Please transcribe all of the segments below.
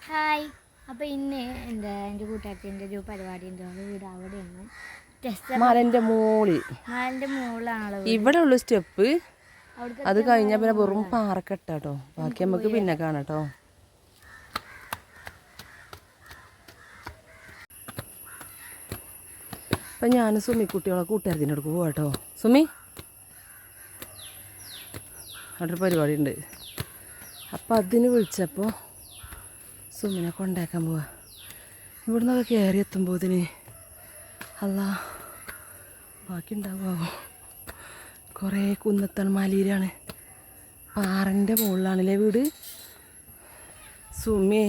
Hi. അപ്പോൾ ഇന്ന് എൻ്റെ കൂട്ടുകാരത്തിൻ്റെ ഒരു പരിപാടി ഉണ്ട്. വീട് അവിടെയാണ്. മലൻ്റെ മുകളിലാണല്ലോ ഇവിടെ ഉള്ളു സ്റ്റെപ്പ്. അത് കഴിഞ്ഞാൽ പിന്നെ വെറും പാറക്കെട്ടാട്ടോ. ബാക്കി നമുക്ക് പിന്നെ കാണാട്ടോ. അപ്പം ഞാൻ സുമി കുട്ടികളെ കൂട്ടുകാരത്തിൻ്റെ അടുക്ക് പോവാട്ടോ. സുമി അവിടെ ഒരു പരിപാടി ഉണ്ട്. അപ്പം അതിന് വിളിച്ചപ്പോൾ സുമിനെ കൊണ്ടാക്കാൻ പോവാ. ഇവിടുന്നൊക്കെ കയറി എത്തുമ്പോൾ ഇതിന് അല്ലാ ബാക്കി ഉണ്ടാവുമോ. കുറേ കുന്നത്തൺ മലയിലാണ്, പാറൻ്റെ മുകളിലാണല്ലേ വീട്. സുമിയെ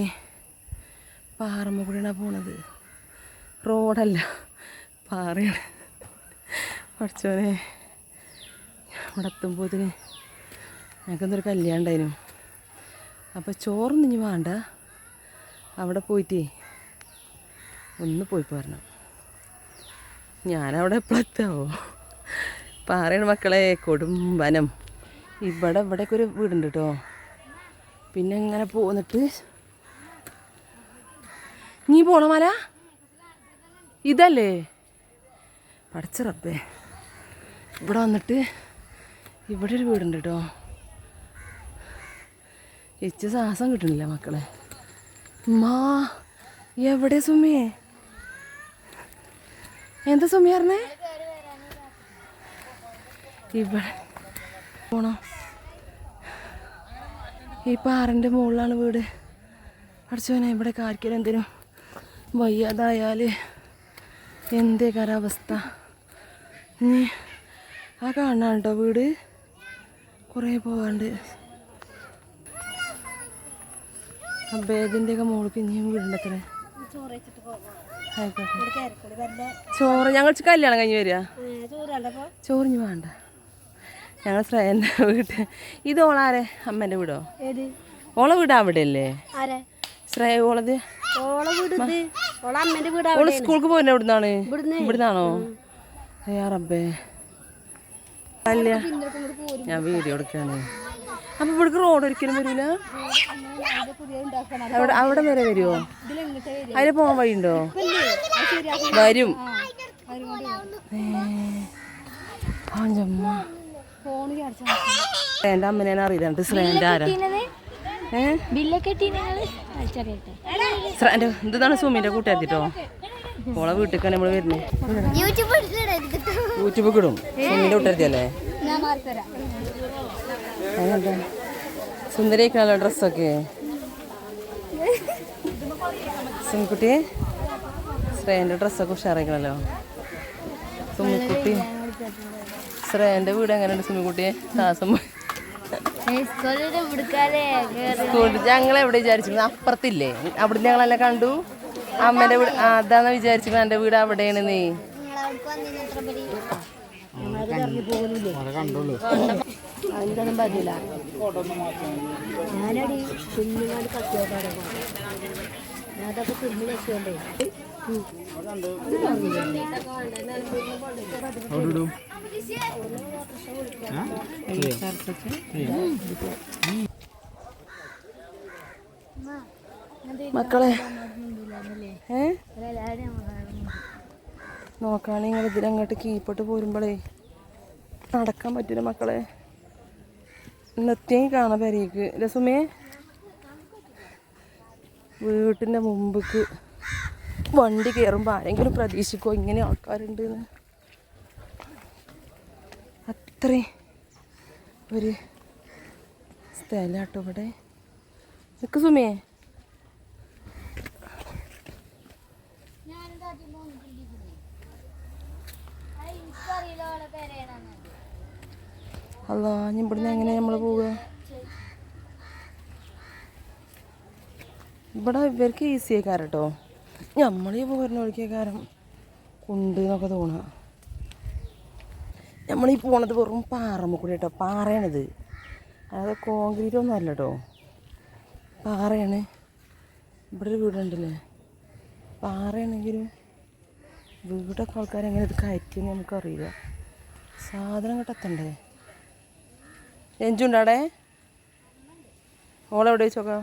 പാറമ്മ കൂടെയാണ് പോണത്, റോഡല്ല പാറയാണ്. പഠിച്ചോനെ ഇവിടെ എത്തുമ്പോൾ ഇതിന് ഞങ്ങൾക്കൊന്നൊരു കല്യാണം ഉണ്ടായിരുന്നു. അപ്പോൾ ചോറൊന്നും ഇനി വേണ്ട, അവിടെ പോയിട്ടേ ഒന്ന് പോയി പോരണം. ഞാനവിടെ എപ്പോഴെത്താവോ. പാറയാണ് മക്കളെ, കൊടും വനം. ഇവിടെയൊക്കെ ഒരു വീടുണ്ട് കേട്ടോ. പിന്നെ ഇങ്ങനെ പോന്നിട്ട് നീ പോണ മല ഇതല്ലേ പഠിച്ച റബ്ബേ. ഇവിടെ വന്നിട്ട് ഇവിടെ ഒരു വീടുണ്ട് കേട്ടോ. ഇച്ച ശ്വാസം കിട്ടണില്ല മക്കളെ. മാ എവിടെ സുമിയെ? എന്താ സുമി പറഞ്ഞേ? ഇവിടെ പോണോ? ഈ പാറൻ്റെ മുകളിലാണ് വീട്. പഠിച്ചോനെ ഇവിടെ കാരിക്കലും എന്തിനും വയ്യാതായാൽ എന്തേ കാലാവസ്ഥ. ഇനി ആ കാണാൻ കേട്ടോ വീട്, കുറേ പോകാണ്ട്. ആ ബാഗിൻ്റെയൊക്കെ മുകളിൽ ഇനിയും വീടുണ്ടത്രേ. ചോറ് ഞങ്ങൾ കല്യാണം കഴിഞ്ഞ് വരിക. ചോറിഞ്ഞ് വേണ്ട, ഞങ്ങൾ ശ്രേയൻ്റെ വീട്ട്. ഇത് ഓളാരെ അമ്മേൻ്റെ വീടോ? ഓളെ വീട് അവിടെ അല്ലേ ശ്രേയ? ഓളത് ഓള് സ്കൂൾക്ക് പോയില്ല. എവിടുന്നാണ്? ഇവിടുന്നാണോ? റബ്ബേ അല്ല, ഞാൻ വീഡിയോ എടുക്കാണ്. അപ്പം ഇവിടേക്ക് റോഡ് ഒരിക്കലും വരില്ല. അവിടെ വരെ വരുമോ? അതിൽ പോകാൻ വഴിയുണ്ടോ? വരും. എൻ്റെ അമ്മനെ അറിയില്ല. ശ്രേയൻ്റെ ആരാ? എന്താണ് സുമിൻ്റെ കൂട്ടുകാരിട്ടോ. ഓളെ വീട്ടിൽ നമ്മൾ വരുന്നേ. യൂട്യൂബ് കിടും. സുമിൻ്റെ കൂട്ടുകാരിയല്ലേ? അങ്ങനെന്താ സുന്ദരിയാക്കണല്ലോ ഡ്രസ്സൊക്കെ. സുമിക്കുട്ടി ശ്രേയൻ്റെ ഡ്രസ്സൊക്കെ ഉഷാറാക്കണല്ലോ. സുമിക്കുട്ടി ശ്രേയൻ്റെ വീട് എങ്ങനെയുണ്ട് സുമിക്കുട്ടിയെ? ശ്വാസം സ്കൂളിൽ ഞങ്ങളെവിടെ വിചാരിച്ചിരുന്നു? അപ്പുറത്തില്ലേ? അവിടുന്ന് ഞങ്ങളെല്ലാം കണ്ടു. അമ്മേൻ്റെ വീട് അതാന്ന് വിചാരിച്ചിരുന്നു. എൻ്റെ വീട് അവിടെയാണ്. നീ അതൊന്നും പറ്റില്ല. ഞാനടി കുഞ്ഞുങ്ങാണ്ട് കത്തിയോട്ടാണ് അതൊക്കെ കുഞ്ഞു വെച്ചോണ്ടേ. മക്കളെ നോക്കുകയാണെങ്കിൽ ഇതിലങ്ങോട്ട് കീപ്പോട്ട് പോരുമ്പോഴേ നടക്കാൻ പറ്റില്ല മക്കളെ. ഇന്നത്തേയും കാണാൻ പെരേക്ക് രസുമേ. വീട്ടിൻ്റെ മുമ്പേക്ക് വണ്ടി കയറുമ്പോൾ ആരെങ്കിലും പ്രതീക്ഷിക്കോ ഇങ്ങനെ ആൾക്കാരുണ്ടെന്ന്? അത്രയും ഒരു സ്ഥലമാട്ടോ ഇവിടെ. നിൽക്ക് സുമേ. അല്ലാ ഞാൻ ഇവിടുന്ന് എങ്ങനെയാണ് നമ്മൾ പോവുക? ഇവിടെ ഇവർക്ക് ഈസി ആയിക്കാരം കേട്ടോ. നമ്മളീ പോരുന്ന ഒഴിക്കാരം കൊണ്ട് എന്നൊക്കെ തോന്നുക. നമ്മളീ പോണത് വെറും പാറമ്മ കൂടി കേട്ടോ. പാറയാണിത്, അതായത് കോൺക്രീറ്റ് ഒന്നും അല്ല കേട്ടോ, പാറയാണ്. ഇവിടെ ഒരു വീടുണ്ടല്ലേ, പാറയാണെങ്കിലും വീടൊക്കെ ആൾക്കാരെങ്ങനെ ഇത് കയറ്റിയെന്ന് നമുക്കറിയില്ല. സാധനം കേട്ടെത്തണ്ടേ? രഞ്ജുണ്ടോ അവിടെ? ഓളെവിടെ വെച്ചോക്കാം